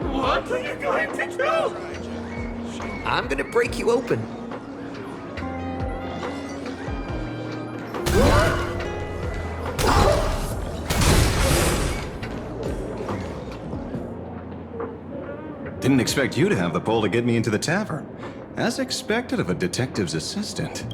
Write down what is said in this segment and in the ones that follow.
What are you going to do? I'm gonna break you open. Didn't expect you to have the pull to get me into the tavern. As expected of a detective's assistant.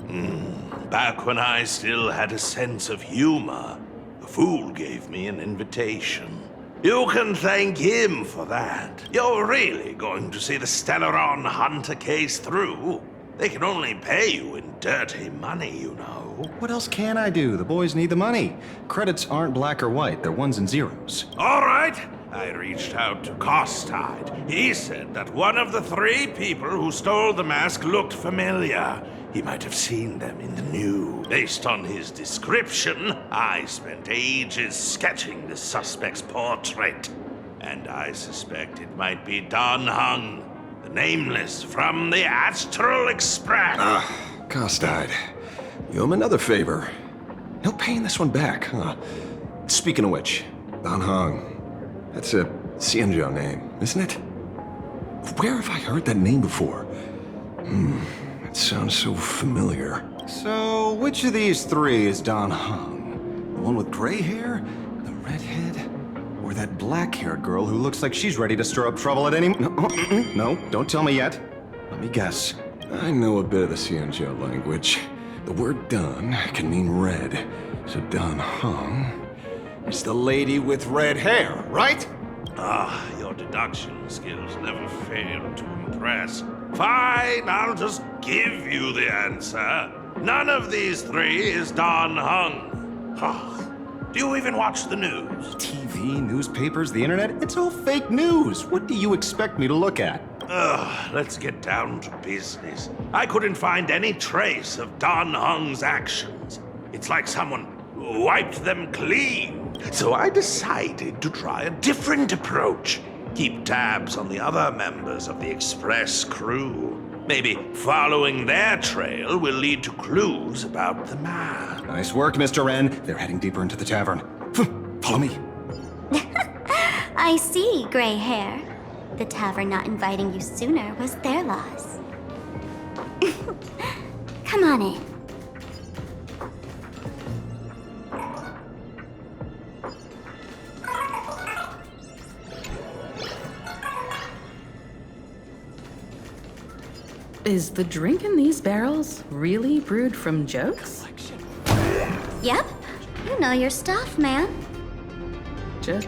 Back when I still had a sense of humor, the fool gave me an invitation. You can thank him for that. You're really going to see the Stellaron Hunter case through? They can only pay you in dirty money, you know. What else can I do? The boys need the money. Credits aren't black or white, they're ones and zeros. All right. I reached out to Costide. He said that one of the 3 people who stole the mask looked familiar. He might have seen them in the news. Based on his description, I spent ages sketching the suspect's portrait. And I suspect it might be Don Hung, the nameless from the Astral Express. Costide. You owe him another favor. He'll pay this one back, huh? Speaking of which, Don Hung. That's a Xianzhou name, isn't it? Where have I heard that name before? It sounds so familiar. So, which of these 3 is Don Hung? The one with gray hair? The redhead? Or that black-haired girl who looks like she's ready to stir up trouble at any... No, don't tell me yet. Let me guess. I know a bit of the Xianzhou language. The word Don can mean red. So Don Hung is the lady with red hair, right? Your deduction skills never fail to impress. Fine, I'll just give you the answer. None of these 3 is Don Hung. Do you even watch the news? TV, newspapers, the internet, it's all fake news. What do you expect me to look at? Let's get down to business. I couldn't find any trace of Don Hung's actions. It's like someone wiped them clean. So I decided to try a different approach. Keep tabs on the other members of the Express crew. Maybe following their trail will lead to clues about the man. Nice work, Mr. Wren. They're heading deeper into the tavern. Follow me. I see, gray hair. The tavern not inviting you sooner was their loss. Come on in. Is the drink in these barrels really brewed from jokes? Yep. You know your stuff, man. Just...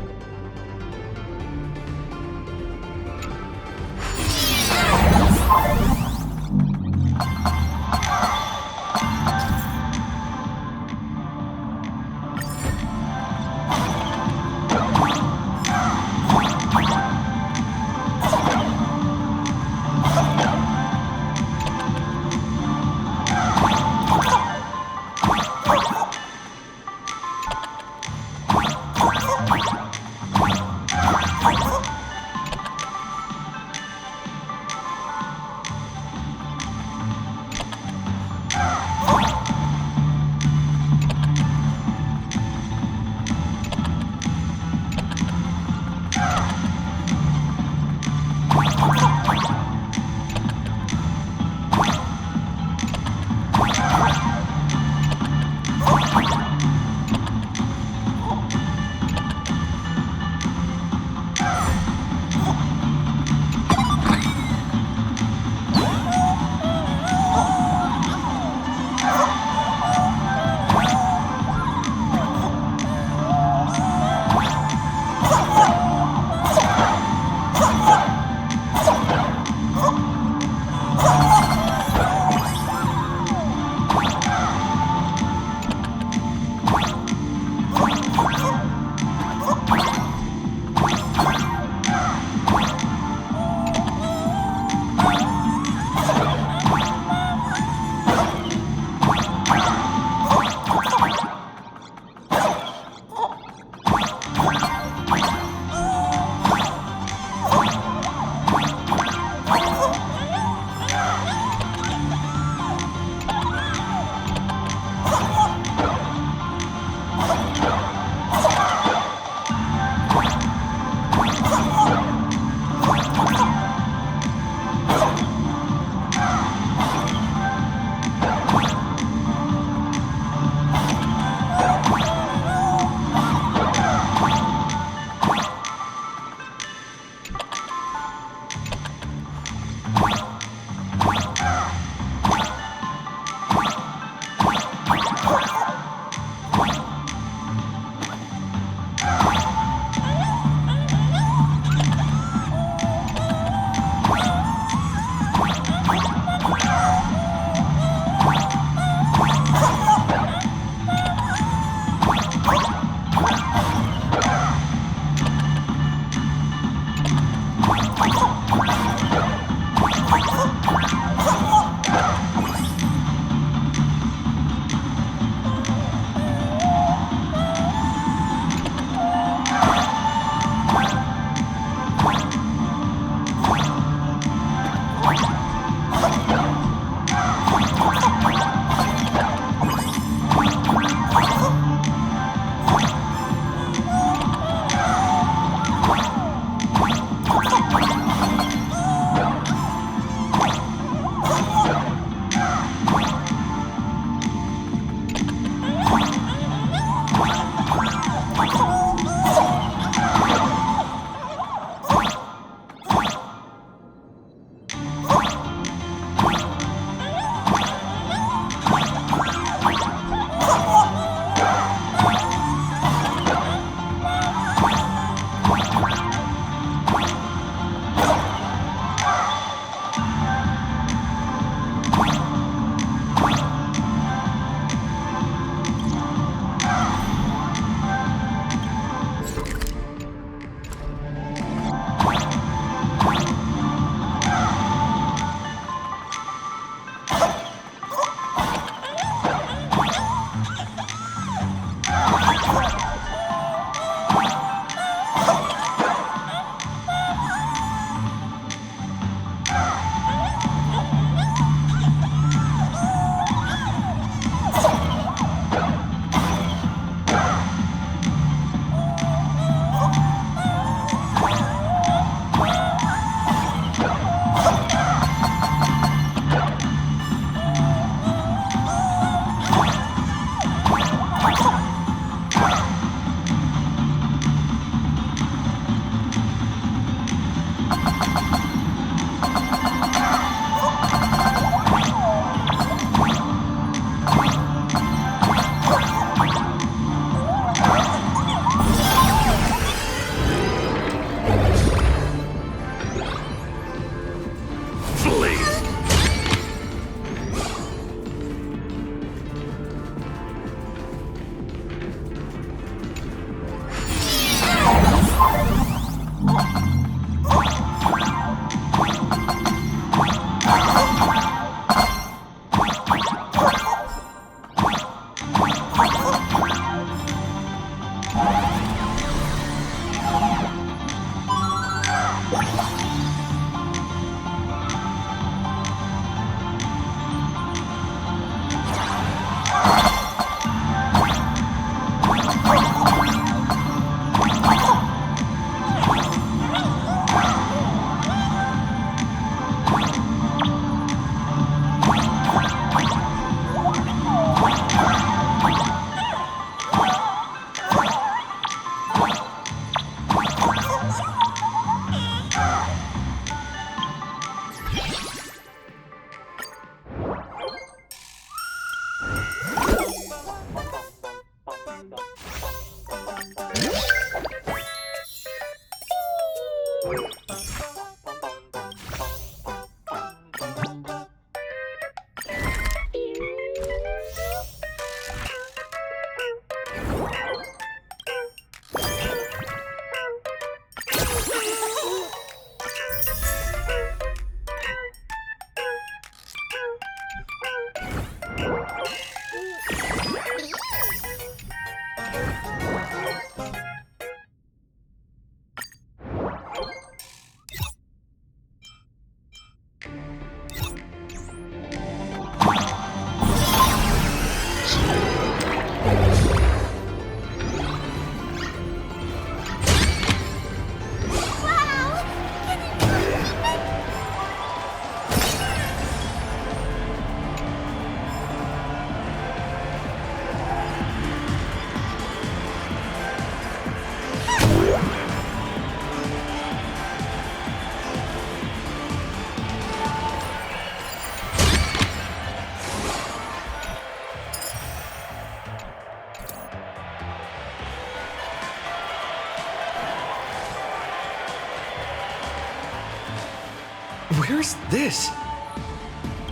Where's this?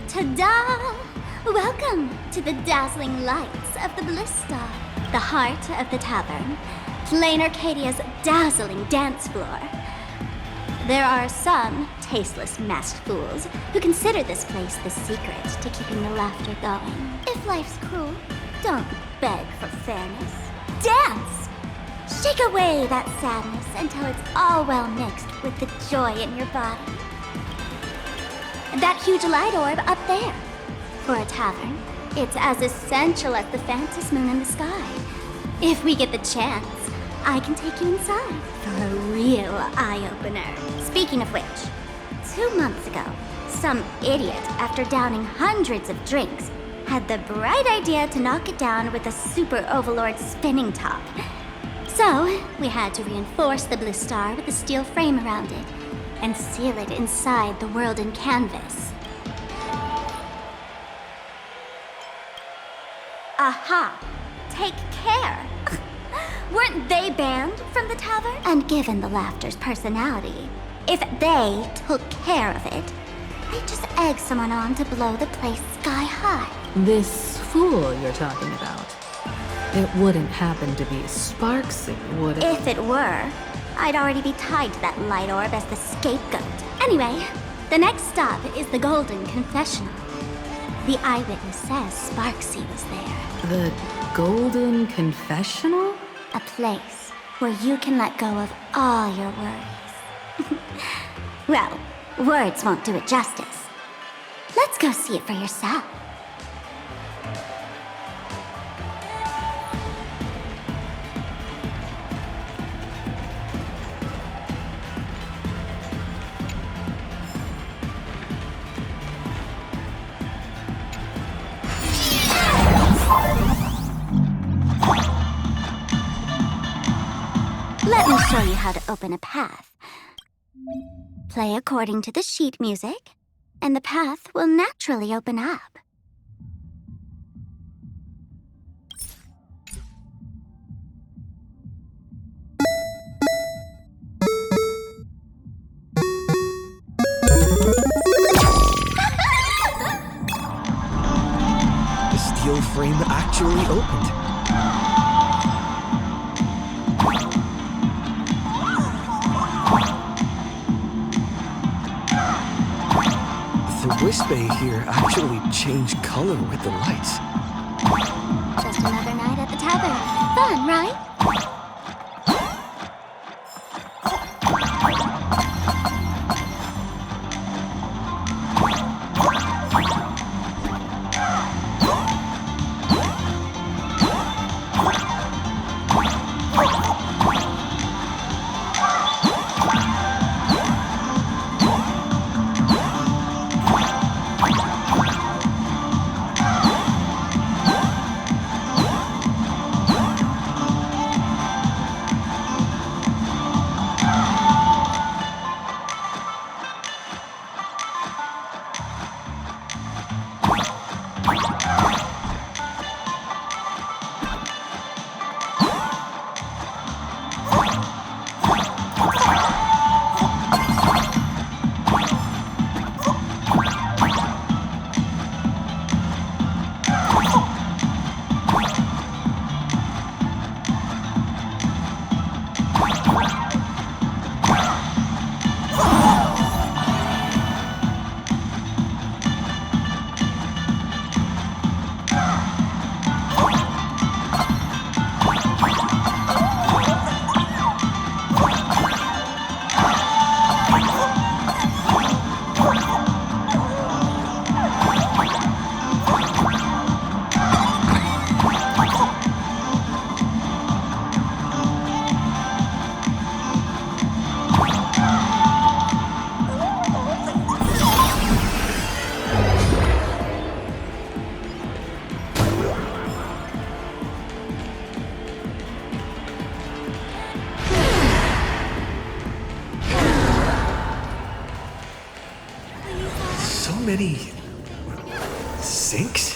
Ta-da! Welcome to the dazzling lights of the Bliss Star, the heart of the tavern, Plain Arcadia's dazzling dance floor. There are some tasteless masked fools who consider this place the secret to keeping the laughter going. If life's cruel, don't beg for fairness. Dance! Shake away that sadness until it's all well mixed with the joy in your body. That huge light orb up there. For a tavern, it's as essential as the phantom moon in the sky. If we get the chance, I can take you inside for a real eye-opener. Speaking of which, 2 months ago, some idiot, after downing hundreds of drinks, had the bright idea to knock it down with a super overlord spinning top. So, we had to reinforce the Bliss Star with a steel frame around it and seal it inside the world in canvas. Aha! Take care! Weren't they banned from the tavern? And given the laughter's personality, if they took care of it, they'd just egg someone on to blow the place sky high. This fool you're talking about. It wouldn't happen to be Sparksy, would it? If it were, I'd already be tied to that light orb as the scapegoat. Anyway, the next stop is the Golden Confessional. The eyewitness says Sparksy was there. The Golden Confessional? A place where you can let go of all your worries. Well, words won't do it justice. Let's go see it for yourself. Let me show you how to open a path. Play according to the sheet music, and the path will naturally open up. The steel frame actually opened. The Wisp-Bay here actually changed color with the lights. Just another night at the tavern. Fun, right? many sinks?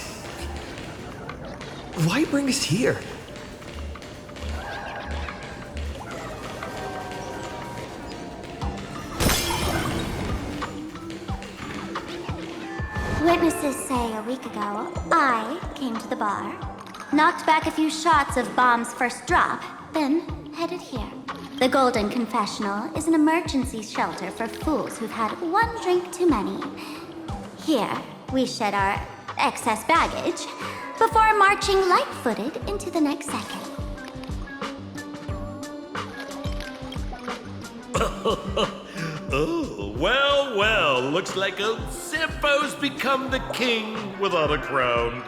Why bring us here? Witnesses say a week ago, I came to the bar, knocked back a few shots of Bomb's first drop, then headed here. The Golden Confessional is an emergency shelter for fools who've had one drink too many. Here, we shed our excess baggage before marching light-footed into the next second. Oh, well, well, looks like old Sampo's become the king without a crown.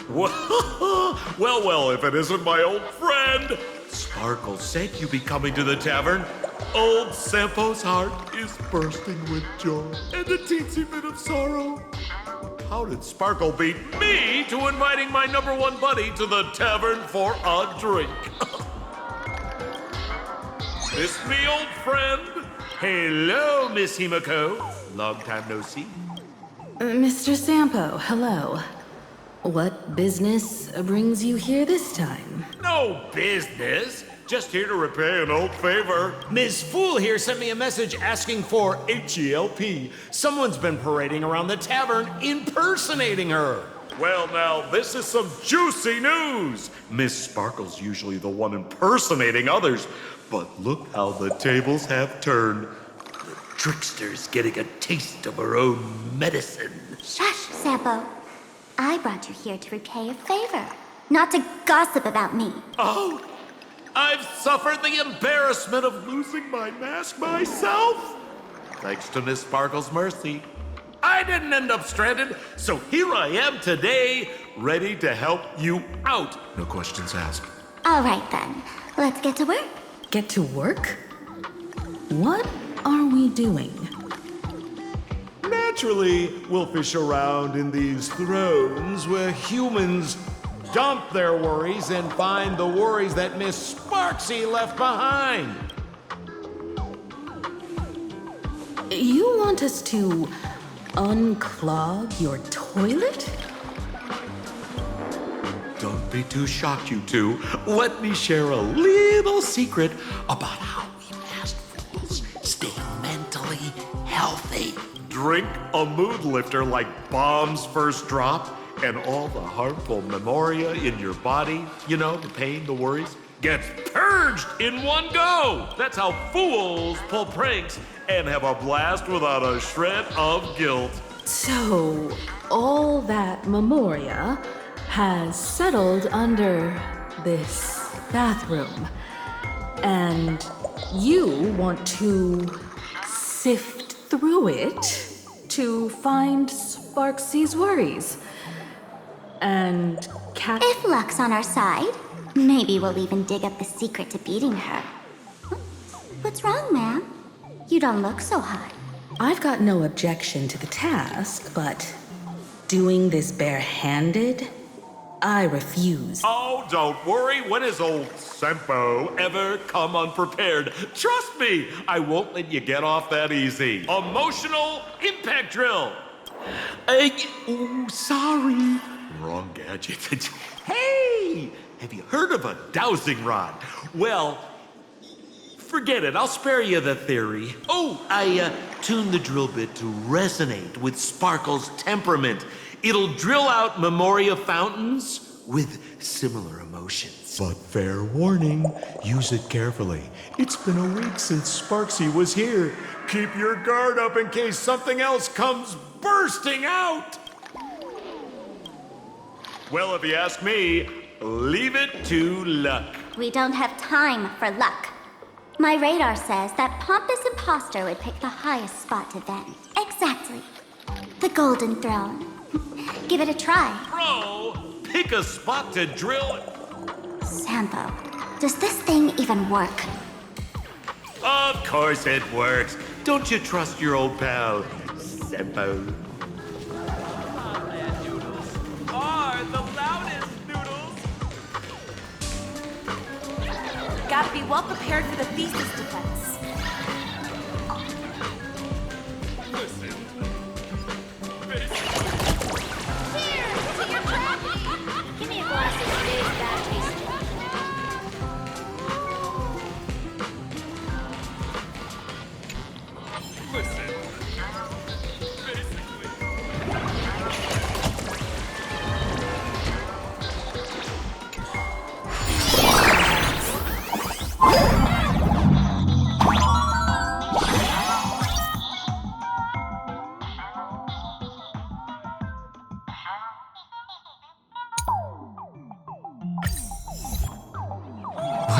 Well, if it isn't my old friend. Sparkle said you'd be coming to the tavern. Old Sampo's heart is bursting with joy and a teensy bit of sorrow. How did Sparkle beat me to inviting my number one buddy to the tavern for a drink? This me, old friend. Hello, Miss Himiko. Long time no see. Mr. Sampo, hello. What business brings you here this time? No business. Just here to repay an old favor. Ms. Fool here sent me a message asking for H-E-L-P. Someone's been parading around the tavern impersonating her. Well, now, this is some juicy news. Miss Sparkle's usually the one impersonating others, but look how the tables have turned. The trickster's getting a taste of her own medicine. Shush, Sampo. I brought you here to repay a favor, not to gossip about me. Oh, I've suffered the embarrassment of losing my mask myself. Thanks to Miss Sparkle's mercy, I didn't end up stranded, so here I am today, ready to help you out. No questions asked. All right, then. Let's get to work. Get to work? What are we doing? Naturally, we'll fish around in these thrones where humans dump their worries and find the worries that Miss Sparksy left behind. You want us to unclog your toilet? Don't be too shocked, you two. Let me share a little secret about how we masked fools stay mentally healthy. Drink a mood lifter like Bomb's first drop, and all the harmful memoria in your body, you know, the pain, the worries, gets purged in one go. That's how fools pull pranks and have a blast without a shred of guilt. So, all that memoria has settled under this bathroom. And you want to sift through it to find Sparksy's worries. And If luck's on our side, maybe we'll even dig up the secret to beating her. What's wrong, ma'am? You don't look so hot. I've got no objection to the task, but doing this barehanded, I refuse. Oh, don't worry. When has old Sampo ever come unprepared? Trust me, I won't let you get off that easy. Emotional impact drill. Sorry. Wrong gadget. Hey, have you heard of a dowsing rod? Well, forget it. I'll spare you the theory. Oh, I tuned the drill bit to resonate with Sparkle's temperament. It'll drill out memoria fountains with similar emotions. But fair warning, use it carefully. It's been a week since Sparksy was here. Keep your guard up in case something else comes bursting out. Well, if you ask me, leave it to luck. We don't have time for luck. My radar says that pompous imposter would pick the highest spot to vent. Exactly. The Golden Throne. Give it a try. Bro, pick a spot to drill. Sampo, does this thing even work? Of course it works. Don't you trust your old pal, Sampo? Are the loudest noodles. Gotta be well prepared for the thesis defense.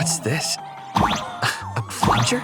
What's this? A plunger?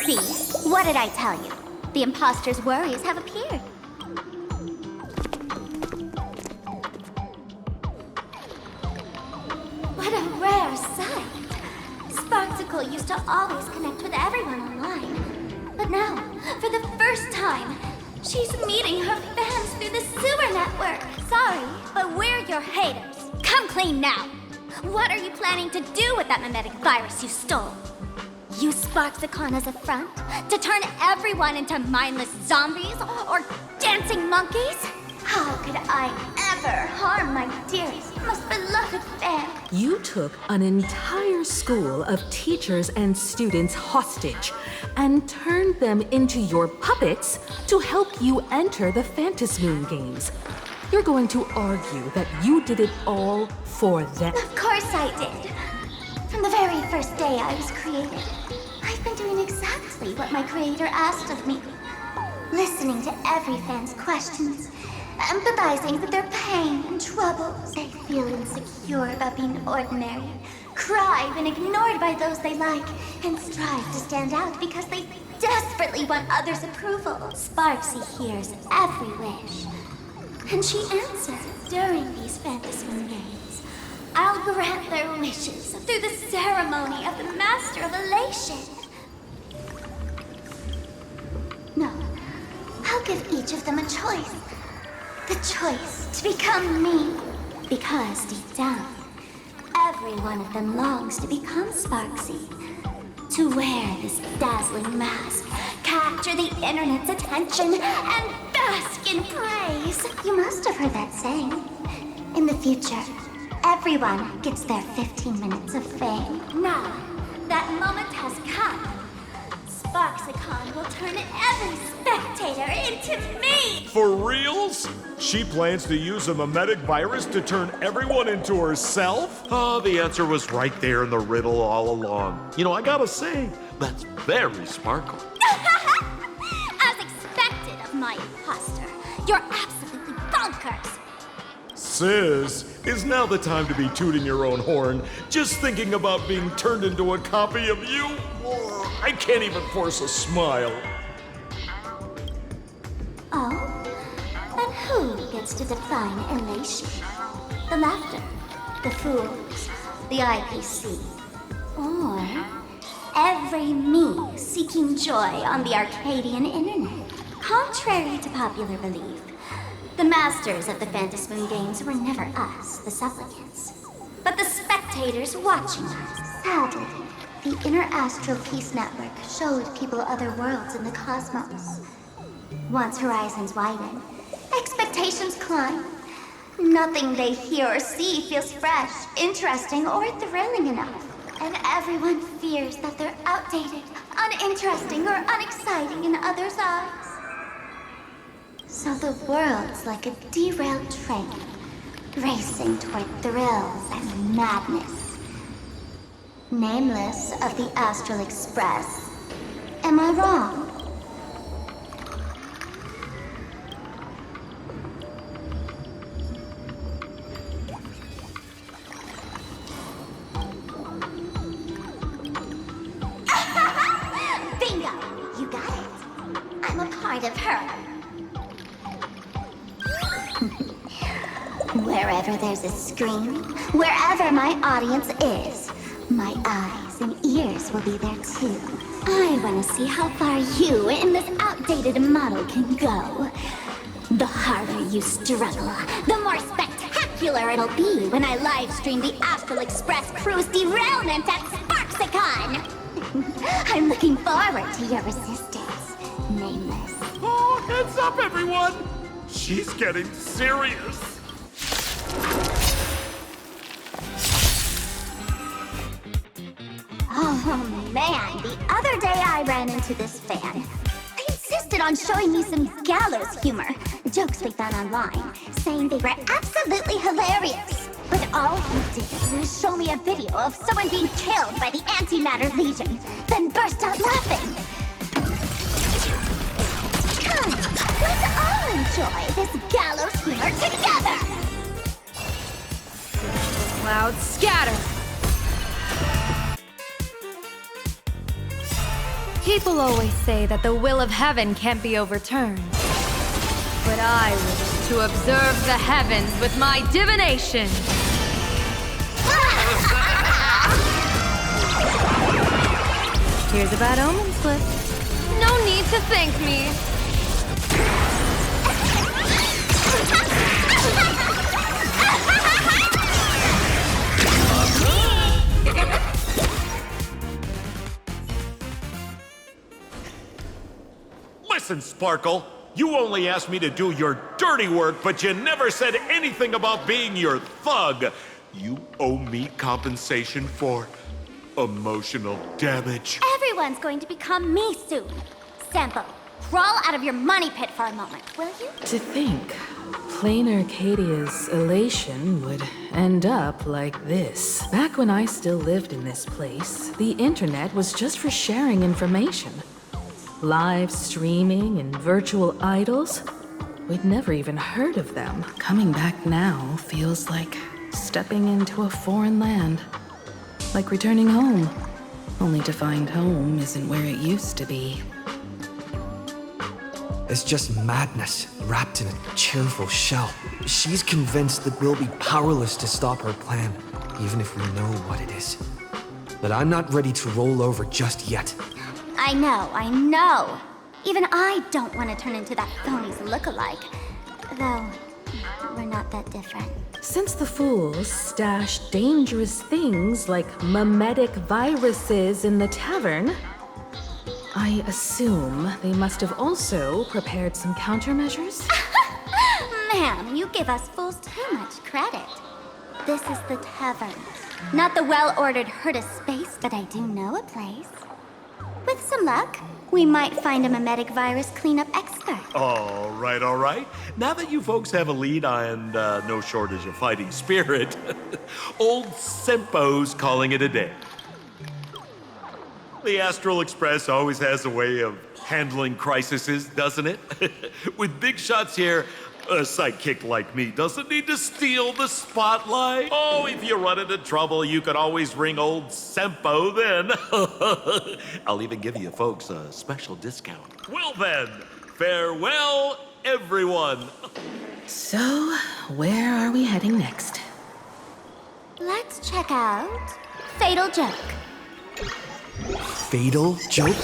See? What did I tell you? The imposter's worries have appeared. What a rare sight. Sparksicle used to always connect with everyone online. But now, for the first time, she's meeting her fans through the sewer network. Sorry, but we're your haters. Come clean now. What are you planning to do with that mimetic virus you stole? Use Sparksicon as a front to turn everyone into mindless zombies or dancing monkeys? How could I ever harm my dearest, most beloved fan? You took an entire school of teachers and students hostage and turned them into your puppets to help you enter the Phantasmoon games. You're going to argue that you did it all for them. Of course I did. From the very first day I was created, I've been doing exactly what my creator asked of me. Listening to every fan's questions, empathizing with their pain and troubles. They feel insecure about being ordinary, cry when ignored by those they like, and strive to stand out because they desperately want others' approval. Sparksy hears every wish, and she answers during these Phantasmoon games. I'll grant their wishes through the ceremony of the Master of Elation. No, I'll give each of them a choice. The choice to become me. Because deep down, every one of them longs to become Sparksy. To wear this dazzling mask, capture the internet's attention, and bask in praise. You must have heard that saying. In the future, everyone gets their 15 minutes of fame. Now, that moment has come. Sparksicon will turn every spectator into me! For reals? She plans to use a mimetic virus to turn everyone into herself? Oh, the answer was right there in the riddle all along. You know, I gotta say, that's very sparkle. As expected of my imposter, you're absolutely bonkers! Sis, is now the time to be tooting your own horn, just thinking about being turned into a copy of you? I can't even force a smile. Oh? And who gets to define elation? The laughter, the fools, the IPC, or every me seeking joy on the Arcadian internet? Contrary to popular belief, the masters of the Phantasmoon games were never us, the supplicants, but the spectators watching us. Sadly, the Interastral Peace Network showed people other worlds in the cosmos. Once horizons widen, expectations climb. Nothing they hear or see feels fresh, interesting, or thrilling enough. And everyone fears that they're outdated, uninteresting, or unexciting in others' eyes. So the world's like a derailed train, racing toward thrills and madness. Nameless of the Astral Express. Am I wrong? Bingo! You got it. I'm a part of her. Wherever there's a screen, wherever my audience is, My eyes and ears will be there too. I want to see how far you in this outdated model can go. The harder you struggle, the more spectacular it'll be when I live stream the Astral Express cruise derailment at Sparksicon. I'm looking forward to your resistance, Nameless. Oh, heads up, everyone! She's getting serious. Oh man, the other day I ran into this fan. They insisted on showing me some gallows humor, jokes we found online, saying they were absolutely hilarious. But all he did was show me a video of someone being killed by the Antimatter Legion, then burst out laughing. Come, let's all enjoy this gallows humor together! Clouds scatter. People always say that the will of heaven can't be overturned. But I wish to observe the heavens with my divination. Here's a bad omen slip. No need to thank me. Listen, Sparkle, you only asked me to do your dirty work, but you never said anything about being your thug. You owe me compensation for emotional damage. Everyone's going to become me soon. Sampo, crawl out of your money pit for a moment, will you? To think, plain Arcadia's elation would end up like this. Back when I still lived in this place, the internet was just for sharing information. Live streaming and virtual idols? We'd never even heard of them. Coming back now feels like stepping into a foreign land. Like returning home. Only to find home isn't where it used to be. It's just madness wrapped in a cheerful shell. She's convinced that we'll be powerless to stop her plan, even if we know what it is. But I'm not ready to roll over just yet. I know. Even I don't want to turn into that phony's lookalike. Though, we're not that different. Since the fools stashed dangerous things like mimetic viruses in the tavern, I assume they must have also prepared some countermeasures? Ma'am, you give us fools too much credit. This is the tavern, not the well-ordered herd of space, but I do know a place. With some luck, we might find a mimetic virus cleanup expert. All right. Now that you folks have a lead and no shortage of fighting spirit, old Sempo's calling it a day. The Astral Express always has a way of handling crises, doesn't it? With big shots here, a sidekick like me doesn't need to steal the spotlight. Oh, if you run into trouble, you can always ring old Sempo then. I'll even give you folks a special discount. Well then, farewell, everyone. So, where are we heading next? Let's check out Fatal Joke. Fatal joke?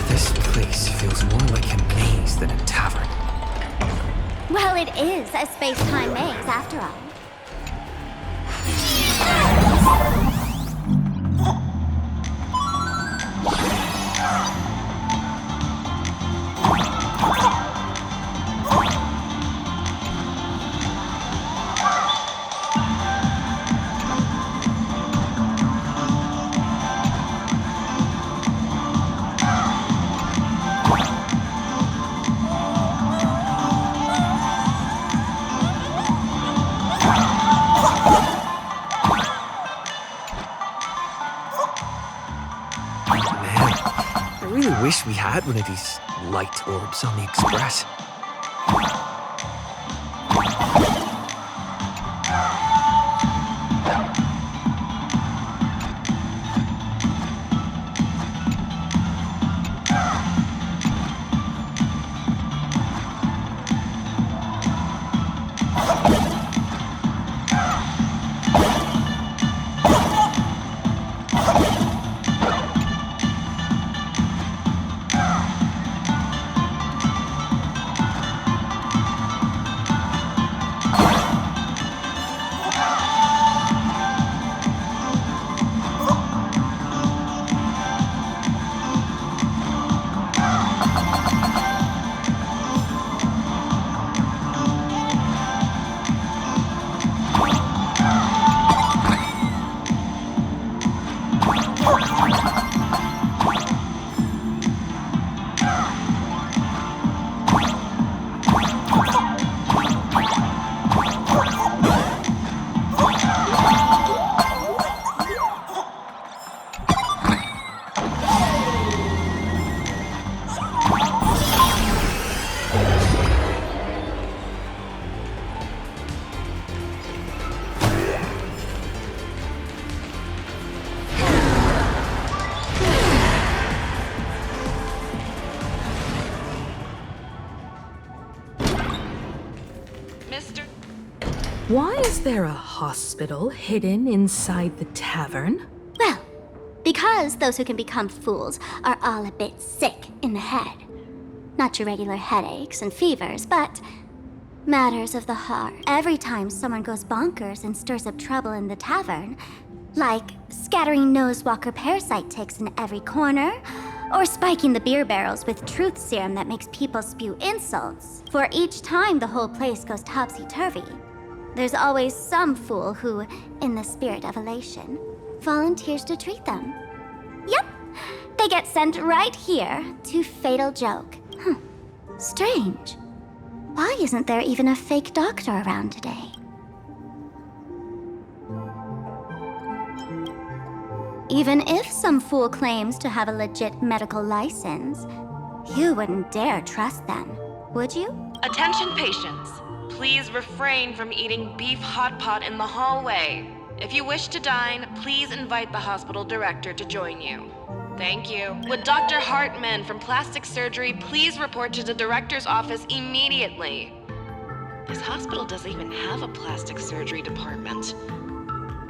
This place feels more like a maze than a tavern. Well, it is a space-time maze, after all. really wish we had one of these light orbs on the Express. Mister. Why is there a hospital hidden inside the tavern? Well, because those who can become fools are all a bit sick in the head. Not your regular headaches and fevers, but matters of the heart. Every time someone goes bonkers and stirs up trouble in the tavern, like scattering nosewalker parasite ticks in every corner, or spiking the beer barrels with truth serum that makes people spew insults. For each time the whole place goes topsy-turvy, there's always some fool who, in the spirit of elation, volunteers to treat them. Yep, they get sent right here to Fatal Joke. Strange. Why isn't there even a fake doctor around today? Even if some fool claims to have a legit medical license, you wouldn't dare trust them, would you? Attention patients. Please refrain from eating beef hot pot in the hallway. If you wish to dine, please invite the hospital director to join you. Thank you. Would Dr. Hartman from Plastic Surgery please report to the director's office immediately? This hospital doesn't even have a plastic surgery department.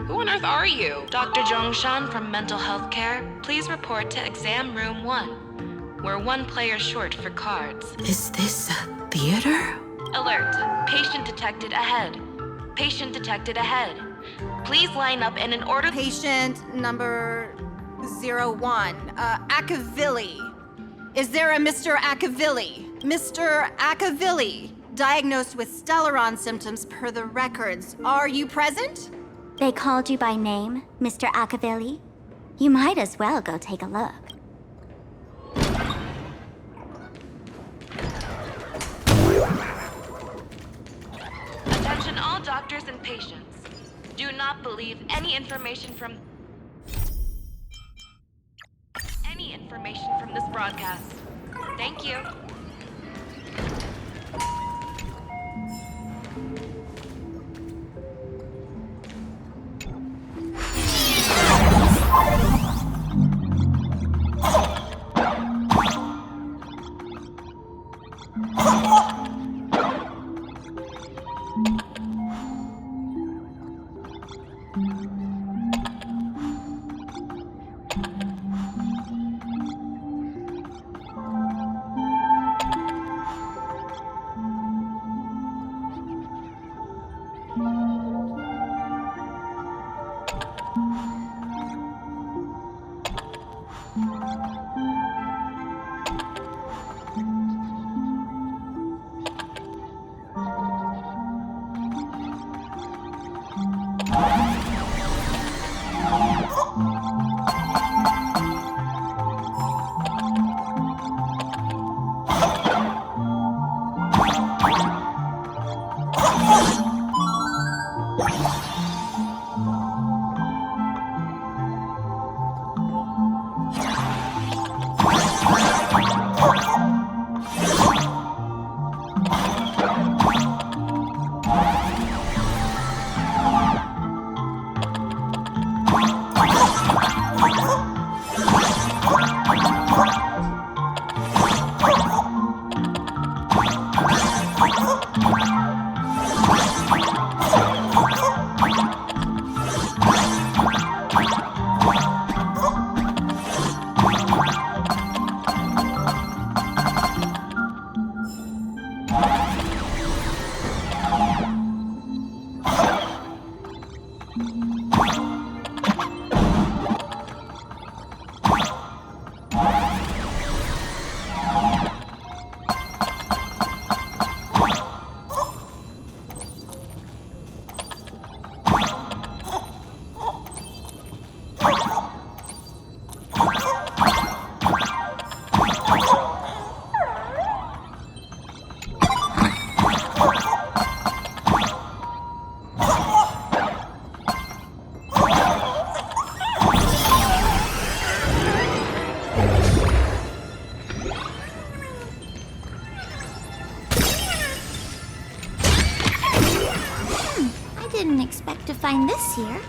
Who on earth are you? Dr. Zhongshan from Mental Health Care, please report to exam room 1. We're one player short for cards. Is this a theater? Alert. Patient detected ahead. Patient detected ahead. Please line up in an order. Patient number 01, Akavilli. Is there a Mr. Akavilli? Mr. Akavilli, diagnosed with Stellaron symptoms per the records. Are you present? They called you by name, Mr. Akavilli? You might as well go take a look. Attention all doctors and patients. Do not believe any information from this broadcast. Thank you. find this here.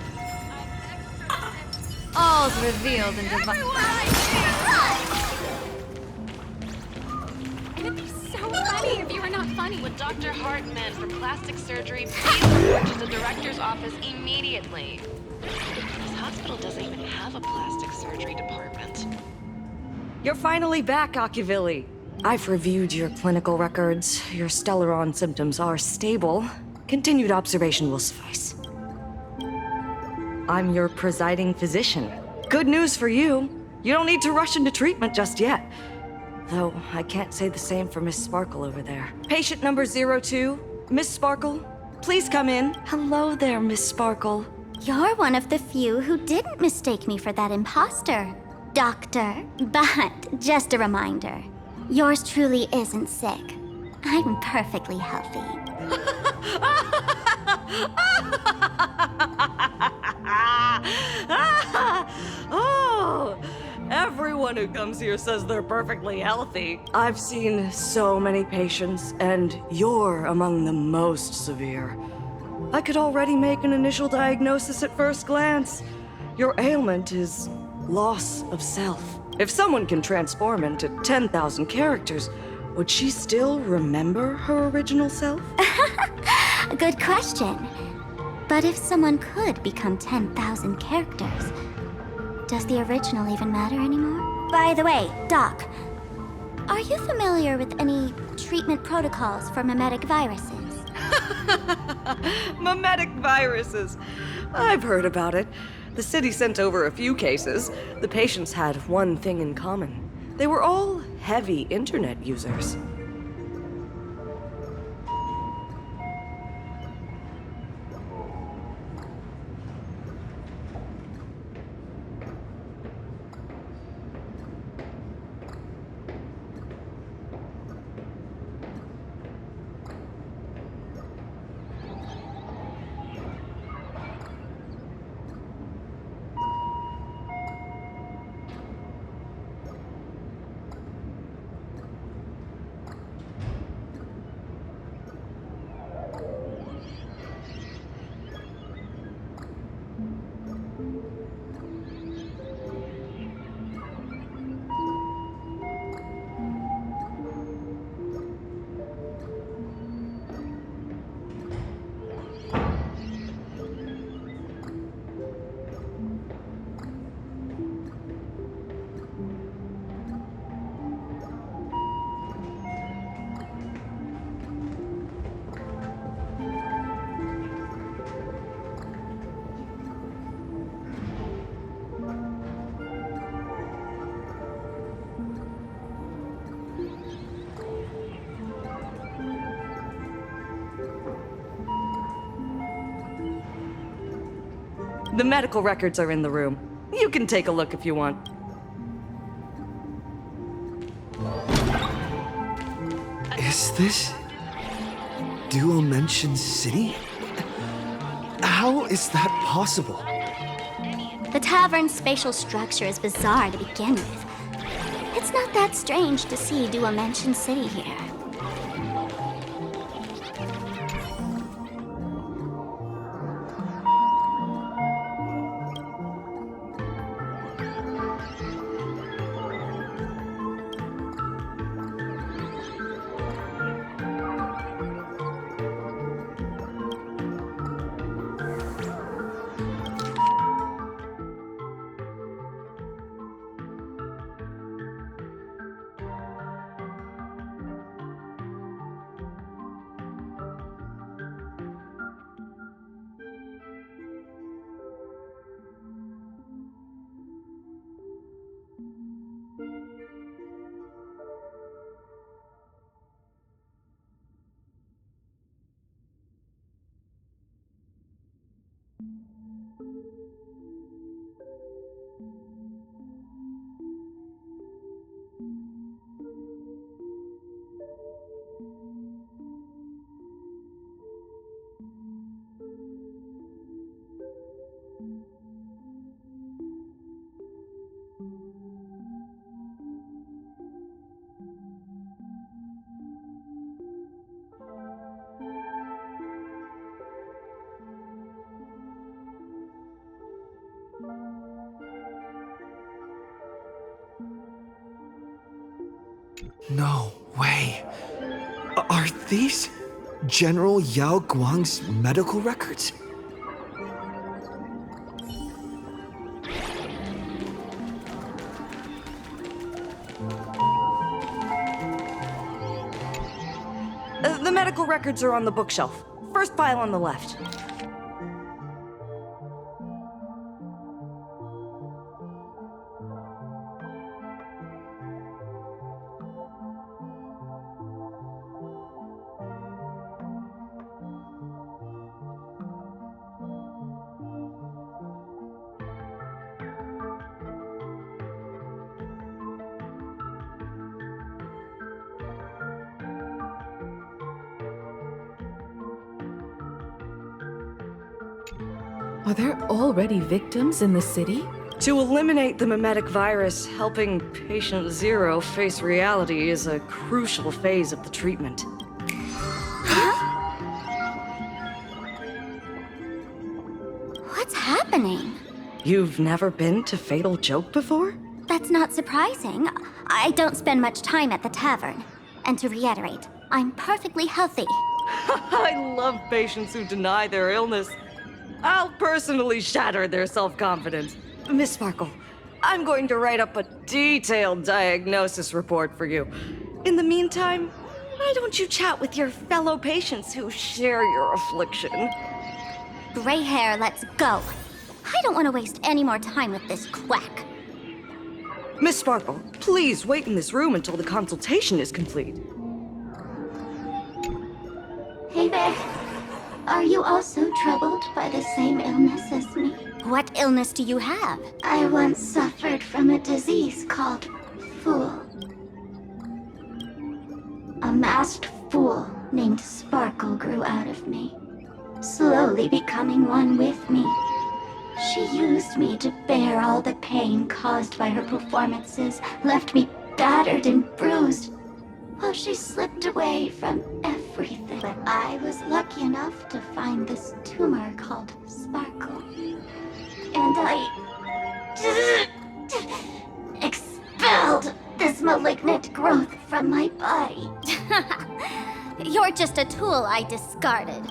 All's revealed in divine. It'd be so funny if you were not funny. Would Dr. Hartman for plastic surgery please report to the director's office immediately? This hospital doesn't even have a plastic surgery department. You're finally back, Akivili. I've reviewed your clinical records. Your Stellaron symptoms are stable. Continued observation will suffice. I'm your presiding physician. Good news for you. You don't need to rush into treatment just yet. Though, I can't say the same for Miss Sparkle over there. Patient number 02, Miss Sparkle, please come in. Hello there, Miss Sparkle. You're one of the few who didn't mistake me for that imposter, Doctor. But just a reminder, yours truly isn't sick. I'm perfectly healthy. Oh, everyone who comes here says they're perfectly healthy. I've seen so many patients, and you're among the most severe. I could already make an initial diagnosis at first glance. Your ailment is loss of self. If someone can transform into 10,000 characters, would she still remember her original self? Good question. But if someone could become 10,000 characters, does the original even matter anymore? By the way, Doc, are you familiar with any treatment protocols for mimetic viruses? Mimetic viruses. I've heard about it. The city sent over a few cases. The patients had one thing in common. They were all heavy internet users. The medical records are in the room. You can take a look if you want. Is this Dual-Mention City? How is that possible? The tavern's spatial structure is bizarre to begin with. It's not that strange to see Dual-Mention City here. No way. Are these General Yao Guang's medical records? The medical records are on the bookshelf. First pile on the left. Are there already victims in the city? To eliminate the mimetic virus, helping Patient Zero face reality is a crucial phase of the treatment. What's happening? You've never been to Fatal Joke before? That's not surprising. I don't spend much time at the tavern. And to reiterate, I'm perfectly healthy. I love patients who deny their illness. I'll personally shatter their self-confidence. Miss Sparkle, I'm going to write up a detailed diagnosis report for you. In the meantime, why don't you chat with your fellow patients who share your affliction? Gray hair, let's go. I don't want to waste any more time with this quack. Miss Sparkle, please wait in this room until the consultation is complete. Hey there. Are you also troubled by the same illness as me? What illness do you have? I once suffered from a disease called Fool. A masked fool named Sparkle grew out of me, slowly becoming one with me. She used me to bear all the pain caused by her performances, left me battered and bruised, while she slipped away from everything. But I was lucky enough to find this tumor called Sparkle. And I expelled this malignant growth from my body. You're just a tool I discarded.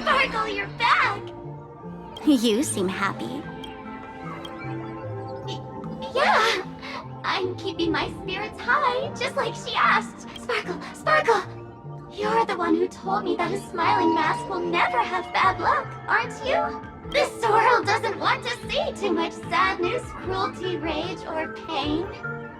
Sparkle, you're back! You seem happy. Yeah, I'm keeping my spirits high, just like she asked. Sparkle, Sparkle! You're the one who told me that a smiling mask will never have bad luck, aren't you? This world doesn't want to see too much sadness, cruelty, rage, or pain.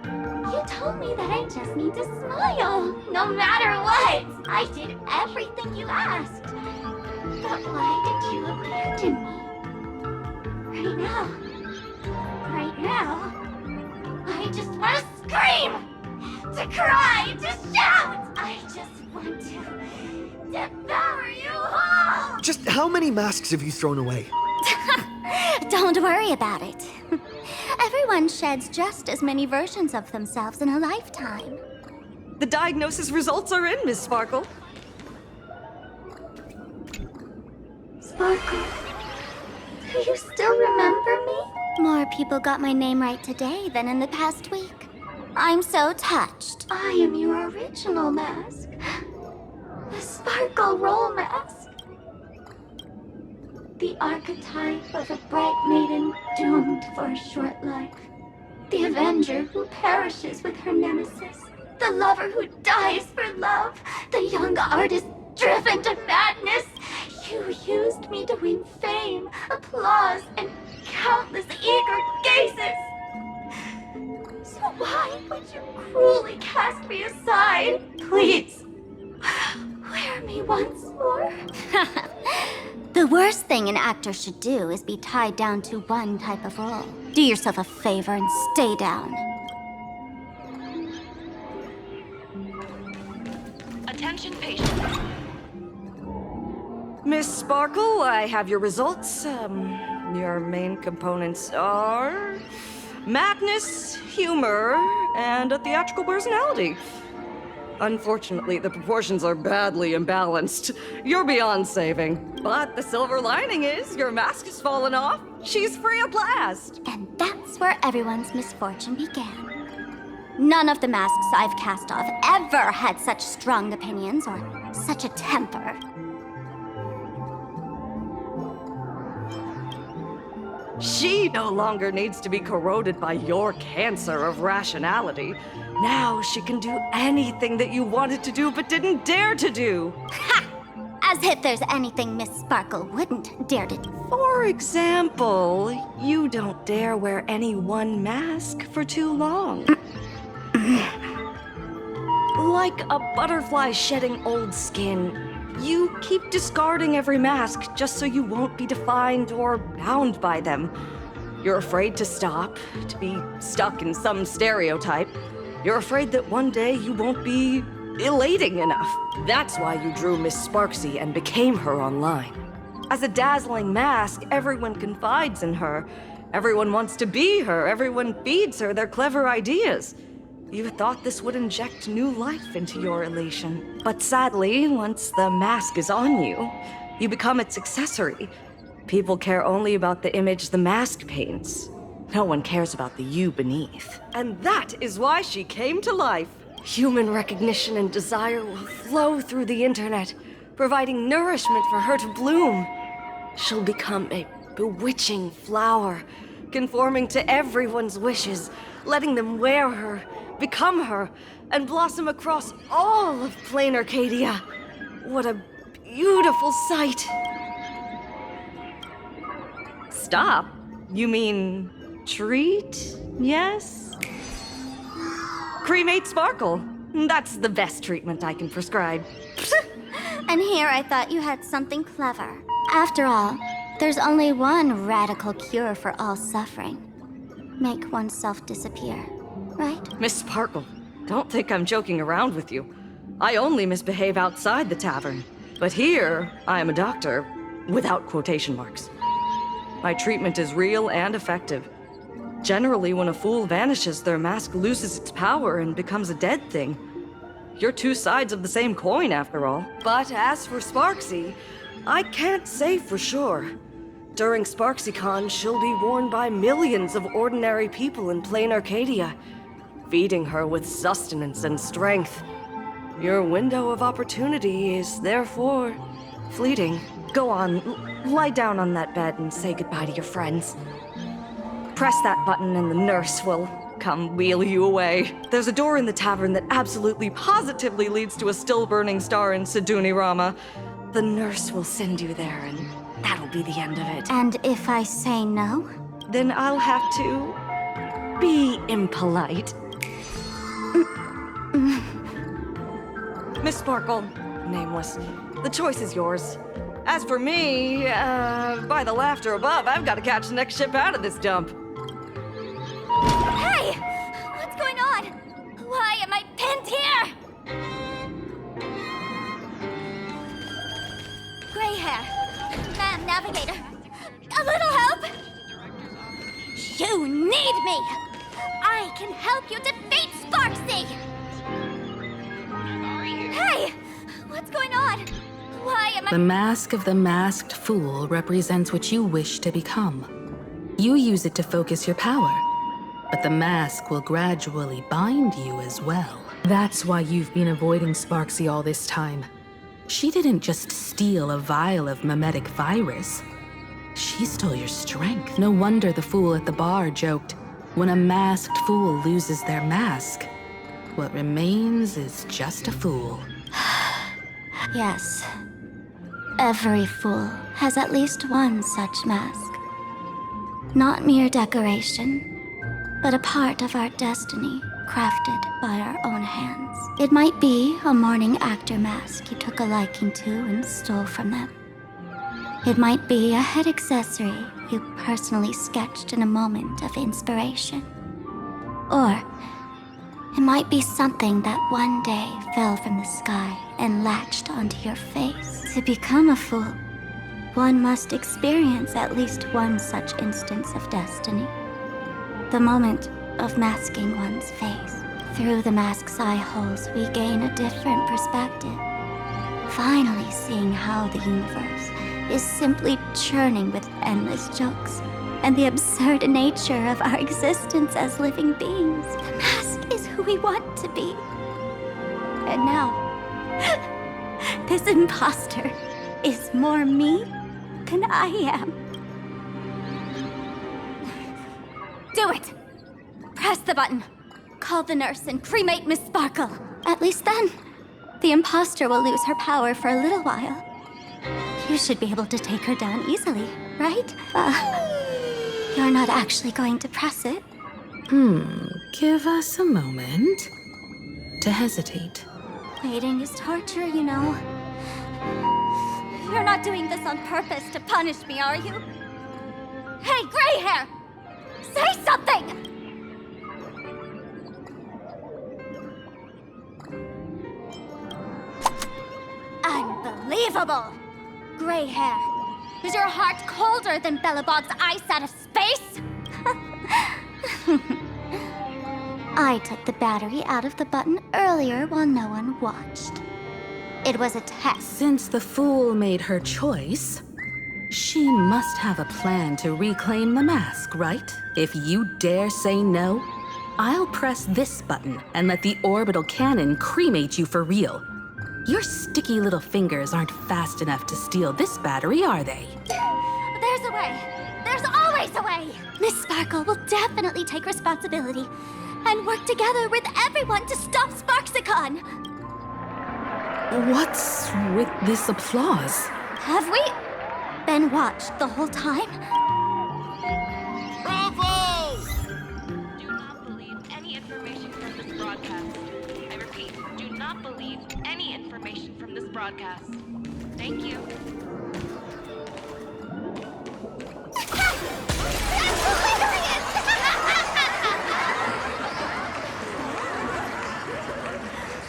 You told me that I just need to smile, no matter what. I did everything you asked. But why did you abandon me? Right now, I just want to scream, to cry, to shout. I just want to devour you all. Just how many masks have you thrown away? Don't worry about it. Everyone sheds just as many versions of themselves in a lifetime. The diagnosis results are in, Miss Sparkle. Sparkle, do you still remember me? More people got my name right today than in the past week. I'm so touched. I am your original mask. The Sparkle Roll Mask. The archetype of a bright maiden doomed for a short life. The avenger who perishes with her nemesis. The lover who dies for love. The young artist driven to madness. You used me to win fame, applause, and countless eager gazes. So why would you cruelly cast me aside? Please, wear me once more. The worst thing an actor should do is be tied down to one type of role. Do yourself a favor and stay down. Attention patients. Miss Sparkle, I have your results. Your main components are madness, humor, and a theatrical personality. Unfortunately, the proportions are badly imbalanced. You're beyond saving. But the silver lining is your mask has fallen off. She's free at last. And that's where everyone's misfortune began. None of the masks I've cast off ever had such strong opinions or such a temper. She no longer needs to be corroded by your cancer of rationality. Now she can do anything that you wanted to do but didn't dare to do. Ha! As if there's anything Miss Sparkle wouldn't dare to do. For example, you don't dare wear any one mask for too long. Like a butterfly shedding old skin, you keep discarding every mask just so you won't be defined or bound by them. You're afraid to stop, to be stuck in some stereotype. You're afraid that one day you won't be elating enough. That's why you drew Miss Sparksy and became her online. As a dazzling mask, everyone confides in her. Everyone wants to be her. Everyone feeds her their clever ideas. You thought this would inject new life into your elation. But sadly, once the mask is on you, you become its accessory. People care only about the image the mask paints. No one cares about the you beneath. And that is why she came to life. Human recognition and desire will flow through the internet, providing nourishment for her to bloom. She'll become a bewitching flower, conforming to everyone's wishes, letting them wear her, become her, and blossom across all of plain Arcadia. What a beautiful sight. Stop? You mean treat? Yes? Cremate Sparkle. That's the best treatment I can prescribe. And here I thought you had something clever. After all, there's only one radical cure for all suffering. Make oneself disappear, right? Miss Sparkle, don't think I'm joking around with you. I only misbehave outside the tavern. But here, I am a doctor, without quotation marks. My treatment is real and effective. Generally, when a fool vanishes, their mask loses its power and becomes a dead thing. You're two sides of the same coin, after all. But as for Sparksy, I can't say for sure. During SparksyCon, she'll be worn by millions of ordinary people in plain Arcadia, feeding her with sustenance and strength. Your window of opportunity is therefore fleeting. Go on, lie down on that bed and say goodbye to your friends. Press that button and the nurse will come wheel you away. There's a door in the tavern that absolutely positively leads to a still-burning star in Siduni Rama. The nurse will send you there and that'll be the end of it. And if I say no? Then I'll have to be impolite. Miss Sparkle, nameless, the choice is yours. As for me, by the laughter above, I've got to catch the next ship out of this dump. Hey! What's going on? Why am I pinned here? Gray hair. Ma'am, navigator. A little help? You need me! I can help you defeat Sparksy! Hey! What's going on? Why am I— The mask of the masked fool represents what you wish to become. You use it to focus your power, but the mask will gradually bind you as well. That's why you've been avoiding Sparksy all this time. She didn't just steal a vial of mimetic virus. She stole your strength. No wonder the fool at the bar joked, when a masked fool loses their mask, what remains is just a fool. Yes. Every fool has at least one such mask. Not mere decoration, but a part of our destiny, crafted by our own hands. It might be a morning actor mask you took a liking to and stole from them. It might be a head accessory you personally sketched in a moment of inspiration. Or it might be something that one day fell from the sky and latched onto your face. To become a fool, one must experience at least one such instance of destiny. The moment of masking one's face. Through the mask's eye holes, we gain a different perspective. Finally seeing how the universe is simply churning with endless jokes, and the absurd nature of our existence as living beings. The mask is who we want to be. And now, this imposter is more me than I am. Do it! Press the button. Call the nurse and cremate Miss Sparkle. At least then, the imposter will lose her power for a little while. You should be able to take her down easily, right? You're not actually going to press it. Give us a moment to hesitate. Waiting is torture, you know. You're not doing this on purpose to punish me, are you? Hey, gray hair! Say something! Unbelievable! Gray hair. Is your heart colder than Bellabog's ice out of space? I took the battery out of the button earlier while no one watched. It was a test. Since the fool made her choice, she must have a plan to reclaim the mask, right? If you dare say no, I'll press this button and let the orbital cannon cremate you for real. Your sticky little fingers aren't fast enough to steal this battery, are they? There's a way. There's always a way. Miss Sparkle will definitely take responsibility and work together with everyone to stop Sparksicon. What's with this applause? Have we been watched the whole time? Bravo! Do not believe any information from this broadcast. I repeat, do not believe any information from this broadcast. Thank you.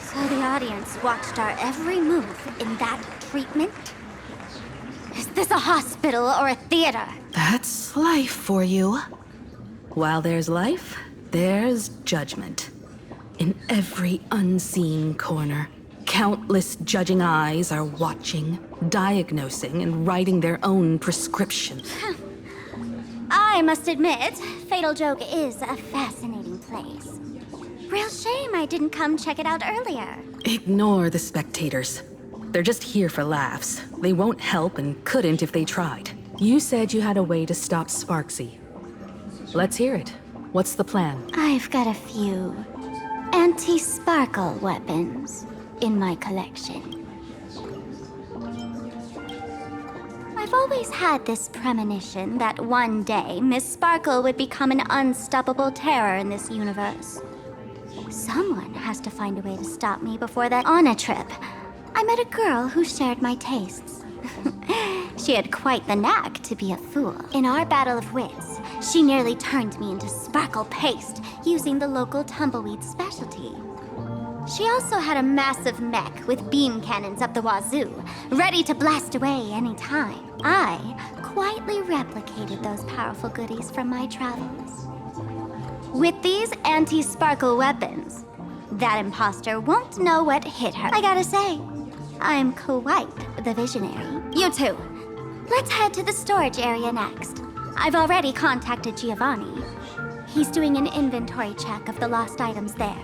So the audience watched our every move in that treatment? Is this a hospital or a theater? That's life for you. While there's life, there's judgment. In every unseen corner, countless judging eyes are watching, diagnosing, and writing their own prescription. I must admit, Fatal Joke is a fascinating place. Real shame I didn't come check it out earlier. Ignore the spectators. They're just here for laughs. They won't help and couldn't if they tried. You said you had a way to stop Sparksy. Let's hear it. What's the plan? I've got a few anti-sparkle weapons in my collection. I've always had this premonition that one day Miss Sparkle would become an unstoppable terror in this universe. Someone has to find a way to stop me before that. On a trip, I met a girl who shared my tastes. She had quite the knack to be a fool. In our battle of wits, she nearly turned me into sparkle paste using the local tumbleweed specialty. She also had a massive mech with beam cannons up the wazoo, ready to blast away any time. I quietly replicated those powerful goodies from my travels. With these anti-sparkle weapons, that imposter won't know what hit her. I gotta say, I'm quite the visionary. You two, let's head to the storage area next. I've already contacted Giovanni. He's doing an inventory check of the lost items there.